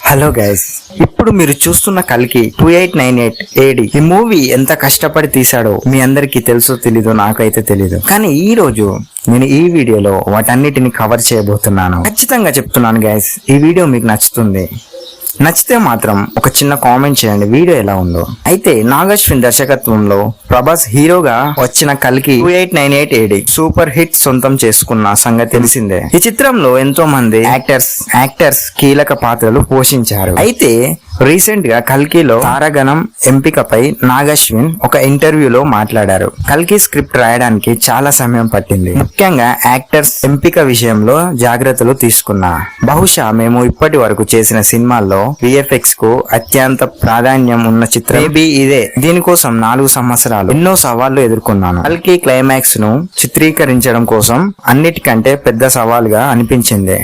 Hello guys, ఇప్పుడు మీరు చూస్తున్న కల్కి 2898 AD ఈ మూవీ ఎంత కష్టపడి తీశాడో మీ అందరికీ తెలుసో తెలీదో నాకైతే తెలీదు. కానీ ఈ రోజు నేను ఈ వీడియోలో వాటన్నిటిని కవర్ చేయబోతున్నాను. ఖచ్చితంగా చెప్తున్నాను గైస్, ఈ వీడియో మీకు నచ్చుతుంది. నచ్చితే మాత్రం ఒక చిన్న కామెంట్ చేయండి వీడియో ఎలా ఉందో. అయితే నాగశ్విన్ దర్శకత్వంలో ప్రభాస్ హీరోగా వచ్చిన కల్కి 2898 AD సూపర్ హిట్ సొంతం చేసుకున్న సంగతి తెలిసిందే. ఈ చిత్రంలో ఎంతో మంది యాక్టర్స్ కీలక పాత్రలు పోషించారు. అయితే రీసెంట్ గా కల్కిలో తారాగణం ఎంపికపై నాగశ్విన్ ఒక ఇంటర్వ్యూలో మాట్లాడారు. కల్కి స్క్రిప్ట్ రాయడానికి చాలా సమయం పట్టింది. ముఖ్యంగా యాక్టర్స్ ఎంపిక విషయంలో జాగ్రత్తలు తీసుకున్నా. బహుశా మేము ఇప్పటి వరకు చేసిన సినిమాల్లో VFX కు అత్యంత ప్రాధాన్యం ఉన్న చిత్రం మేబీ ఇదే. దీనికోసం 4 సంవత్సరాలు ఎన్నో సవాళ్లు ఎదుర్కొన్నాను. కల్కి క్లైమాక్స్ ను చిత్రీకరించడం కోసం అన్నిటికంటే పెద్ద సవాల్గా అనిపించింది.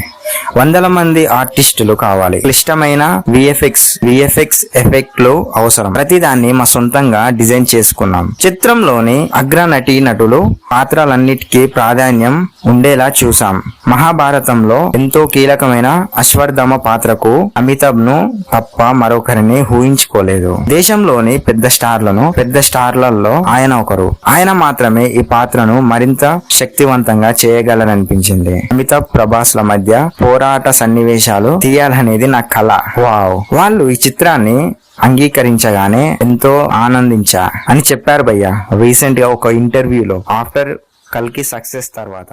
వందల మంది ఆర్టిస్టులు కావాలి. క్లిష్టమైన VFX ఎఫెక్ట్లు అవసరం. ప్రతిదాన్ని మా సొంతంగా డిజైన్ చేసుకున్నాం. చిత్రంలోని అగ్ర నటీ నటులు పాత్రలన్నిటికీ ప్రాధాన్యం ఉండేలా చూసాం. మహాభారతంలో ఎంతో కీలకమైన అశ్వత్థామ పాత్రకు అమితాబ్ ను తప్ప మరొకరిని ఊహించుకోలేదు. దేశంలోని పెద్ద స్టార్లలో ఆయన ఒకరు. ఆయన మాత్రమే ఈ పాత్రను మరింత శక్తివంతంగా చేయగలరనిపించింది. అమితాబ్ ప్రభాస్ల మధ్య పోరాట సన్నివేశాలు తీయాలనేది నా కళ. వావ్, వాళ్ళు ఈ చిత్రాన్ని అంగీకరించగానే ఎంతో ఆనందించా అని చెప్పారు భయ్య రీసెంట్ గా ఒక ఇంటర్వ్యూలో ఆఫ్టర్ కల్కి సక్సెస్ తర్వాత.